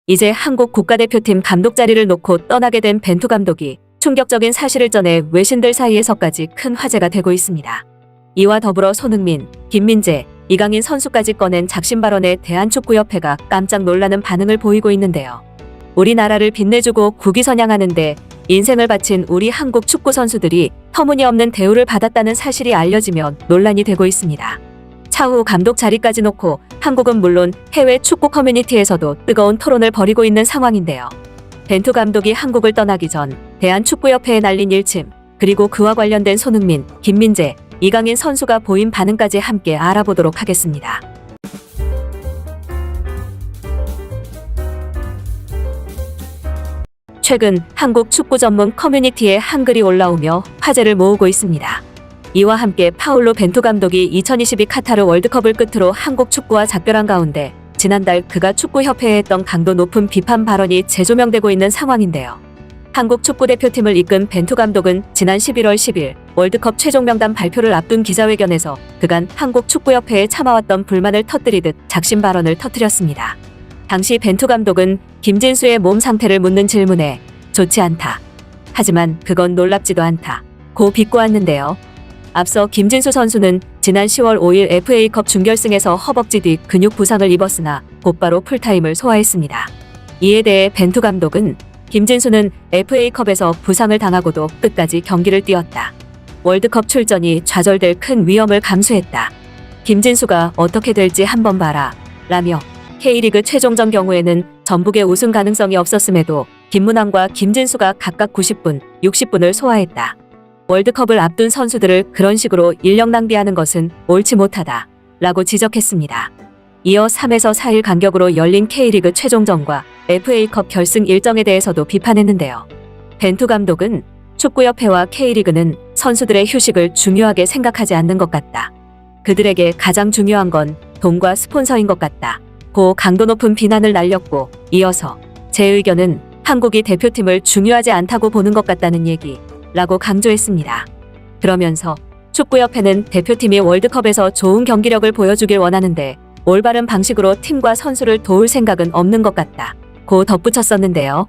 이제 한국 국가대표팀 감독 자리를 놓고 떠나게 된 벤투 감독이 충격적인 사실을 전해 외신들 사이에서까지 큰 화제가 되고 있습니다. 이와 더불어 손흥민, 김민재, 이강인 선수까지 꺼낸 작심 발언에 대한축구협회가 깜짝 놀라는 반응을 보이고 있는데요. 우리나라를 빛내주고 국위선양하는데 인생을 바친 우리 한국 축구 선수들이 터무니없는 대우를 받았다는 사실이 알려지면 논란이 되고 있습니다. 차후 감독 자리까지 놓고 한국은 물론 해외 축구 커뮤니티에서도 뜨거운 토론을 벌이고 있는 상황인데요. 벤투 감독이 한국을 떠나기 전 대한축구협회에 날린 일침, 그리고 그와 관련된 손흥민, 김민재, 이강인 선수가 보인 반응까지 함께 알아보도록 하겠습니다. 최근 한국 축구 전문 커뮤니티에 한글이 올라오며 화제를 모으고 있습니다. 이와 함께 파울로 벤투 감독이 2022 카타르 월드컵을 끝으로 한국 축구와 작별한 가운데 지난달 그가 축구협회에 했던 강도 높은 비판 발언이 재조명되고 있는 상황인데요. 한국 축구대표팀을 이끈 벤투 감독은 지난 11월 10일 월드컵 최종 명단 발표를 앞둔 기자회견에서 그간 한국 축구협회에 참아왔던 불만을 터뜨리듯 작심 발언을 터뜨렸습니다. 당시 벤투 감독은 김진수의 몸 상태를 묻는 질문에 좋지 않다. 하지만 그건 놀랍지도 않다. 고 비꼬았는데요. 앞서 김진수 선수는 지난 10월 5일 FA컵 준결승에서 허벅지 뒤 근육 부상을 입었으나 곧바로 풀타임을 소화했습니다. 이에 대해 벤투 감독은 김진수는 FA컵에서 부상을 당하고도 끝까지 경기를 뛰었다. 월드컵 출전이 좌절될 큰 위험을 감수했다. 김진수가 어떻게 될지 한번 봐라. 라며 K리그 최종전 경우에는 전북의 우승 가능성이 없었음에도 김문환과 김진수가 각각 90분, 60분을 소화했다. 월드컵을 앞둔 선수들을 그런 식으로 인력 낭비하는 것은 옳지 못하다. 라고 지적했습니다. 이어 3에서 4일 간격으로 열린 K리그 최종전과 FA컵 결승 일정에 대해서도 비판했는데요. 벤투 감독은 축구협회와 K리그는 선수들의 휴식을 중요하게 생각하지 않는 것 같다. 그들에게 가장 중요한 건 돈과 스폰서인 것 같다. 고 강도 높은 비난을 날렸고 이어서 제 의견은 한국이 대표팀을 중요하지 않다고 보는 것 같다는 얘기 라고 강조했습니다. 그러면서 축구협회는 대표팀이 월드컵에서 좋은 경기력을 보여주길 원하는데 올바른 방식으로 팀과 선수를 도울 생각은 없는 것 같다. 고 덧붙였었는데요.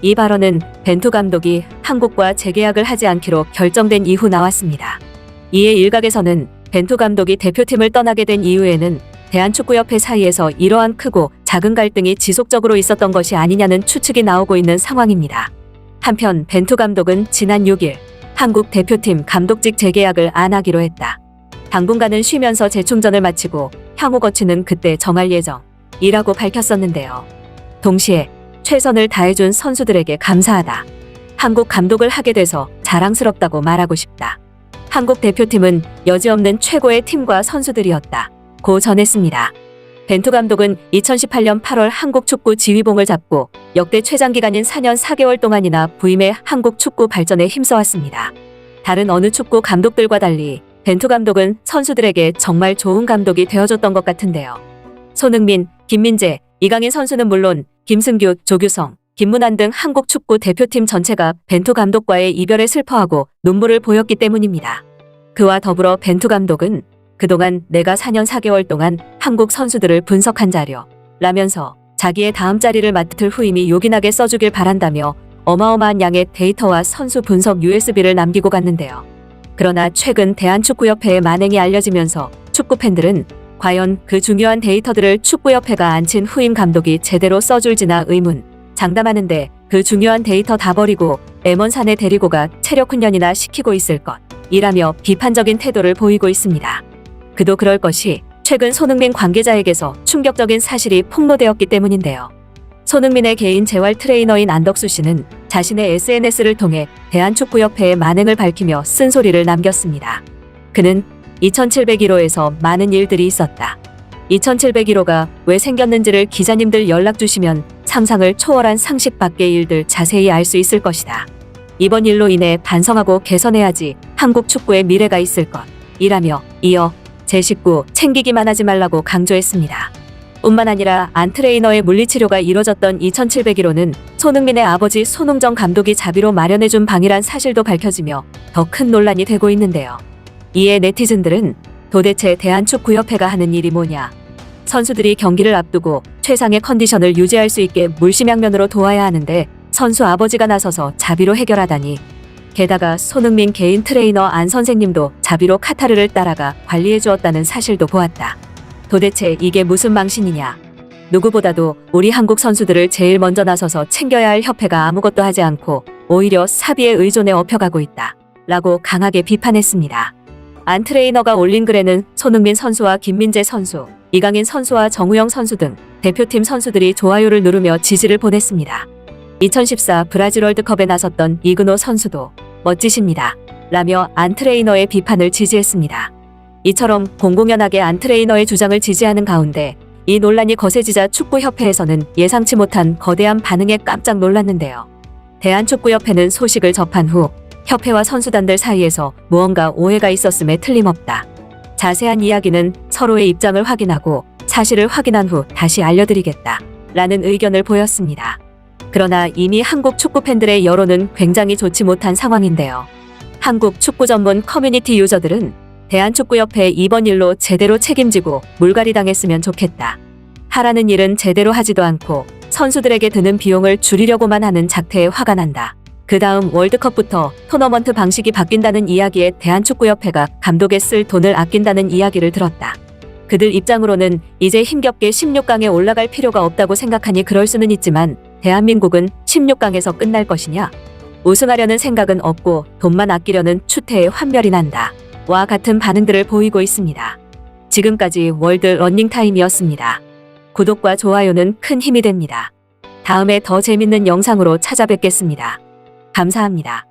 이 발언은 벤투 감독이 한국과 재계약을 하지 않기로 결정된 이후 나왔습니다. 이에 일각에서는 벤투 감독이 대표팀을 떠나게 된 이유에는 대한축구협회 사이에서 이러한 크고 작은 갈등이 지속적으로 있었던 것이 아니냐는 추측이 나오고 있는 상황입니다. 한편 벤투 감독은 지난 6일 한국 대표팀 감독직 재계약을 안 하기로 했다. 당분간은 쉬면서 재충전을 마치고 향후 거치는 그때 정할 예정이라고 밝혔었는데요. 동시에 최선을 다해준 선수들에게 감사하다. 한국 감독을 하게 돼서 자랑스럽다고 말하고 싶다. 한국 대표팀은 여지없는 최고의 팀과 선수들이었다. 고 전했습니다. 벤투 감독은 2018년 8월 한국 축구 지휘봉을 잡고 역대 최장기간인 4년 4개월 동안이나 부임해 한국 축구 발전에 힘써왔습니다. 다른 어느 축구 감독들과 달리 벤투 감독은 선수들에게 정말 좋은 감독이 되어줬던 것 같은데요. 손흥민, 김민재, 이강인 선수는 물론 김승규, 조규성, 김문환 등 한국 축구 대표팀 전체가 벤투 감독과의 이별에 슬퍼하고 눈물을 보였기 때문입니다. 그와 더불어 벤투 감독은 그동안 내가 4년 4개월 동안 한국 선수들을 분석한 자료 라면서 자기의 다음 자리를 맡을 후임이 요긴하게 써주길 바란다며 어마어마한 양의 데이터와 선수 분석 USB를 남기고 갔는데요. 그러나 최근 대한축구협회의 만행이 알려지면서 축구팬들은 과연 그 중요한 데이터들을 축구협회가 앉힌 후임 감독이 제대로 써줄지나 의문, 장담하는데 그 중요한 데이터 다 버리고 M1산에 데리고 가 체력 훈련이나 시키고 있을 것 이라며 비판적인 태도를 보이고 있습니다. 그도 그럴 것이 최근 손흥민 관계자에게서 충격적인 사실이 폭로되었기 때문인데요. 손흥민의 개인 재활 트레이너인 안덕수 씨는 자신의 SNS를 통해 대한축구협회의 만행을 밝히며 쓴소리를 남겼습니다. 그는 2701호에서 많은 일들이 있었다. 2701호가 왜 생겼는지를 기자님들 연락 주시면 상상을 초월한 상식 밖의 일들 자세히 알 수 있을 것이다. 이번 일로 인해 반성하고 개선해야지 한국 축구의 미래가 있을 것 이라며 이어 제 식구 챙기기만 하지 말라고 강조했습니다. 뿐만 아니라 안 트레이너의 물리치료가 이뤄졌던 2701호는 손흥민의 아버지 손흥정 감독이 자비로 마련해준 방이란 사실도 밝혀지며 더 큰 논란이 되고 있는데요. 이에 네티즌들은 도대체 대한축구협회가 하는 일이 뭐냐? 선수들이 경기를 앞두고 최상의 컨디션을 유지할 수 있게 물심양면으로 도와야 하는데 선수 아버지가 나서서 자비로 해결하다니. 게다가 손흥민 개인 트레이너 안 선생님도 자비로 카타르를 따라가 관리해 주었다는 사실도 보았다. 도대체 이게 무슨 망신이냐. 누구보다도 우리 한국 선수들을 제일 먼저 나서서 챙겨야 할 협회가 아무것도 하지 않고 오히려 사비의 의존에 업혀가고 있다. 라고 강하게 비판했습니다. 안 트레이너가 올린 글에는 손흥민 선수와 김민재 선수, 이강인 선수와 정우영 선수 등 대표팀 선수들이 좋아요를 누르며 지지를 보냈습니다. 2014 브라질 월드컵에 나섰던 이근호 선수도 멋지십니다. 라며 안 트레이너의 비판을 지지했습니다. 이처럼 공공연하게 안 트레이너의 주장을 지지하는 가운데 이 논란이 거세지자 축구협회에서는 예상치 못한 거대한 반응에 깜짝 놀랐는데요. 대한축구협회는 소식을 접한 후 협회와 선수단들 사이에서 무언가 오해가 있었음에 틀림없다. 자세한 이야기는 서로의 입장을 확인하고 사실을 확인한 후 다시 알려드리겠다. 라는 의견을 보였습니다. 그러나 이미 한국 축구 팬들의 여론은 굉장히 좋지 못한 상황인데요. 한국 축구 전문 커뮤니티 유저들은 대한축구협회 이번 일로 제대로 책임지고 물갈이 당했으면 좋겠다. 하라는 일은 제대로 하지도 않고 선수들에게 드는 비용을 줄이려고만 하는 작태에 화가 난다. 그 다음 월드컵부터 토너먼트 방식이 바뀐다는 이야기에 대한축구협회가 감독에 쓸 돈을 아낀다는 이야기를 들었다. 그들 입장으로는 이제 힘겹게 16강에 올라갈 필요가 없다고 생각하니 그럴 수는 있지만 대한민국은 16강에서 끝날 것이냐? 우승하려는 생각은 없고 돈만 아끼려는 추태에 환멸이 난다. 와 같은 반응들을 보이고 있습니다. 지금까지 월드 러닝타임이었습니다. 구독과 좋아요는 큰 힘이 됩니다. 다음에 더 재밌는 영상으로 찾아뵙겠습니다. 감사합니다.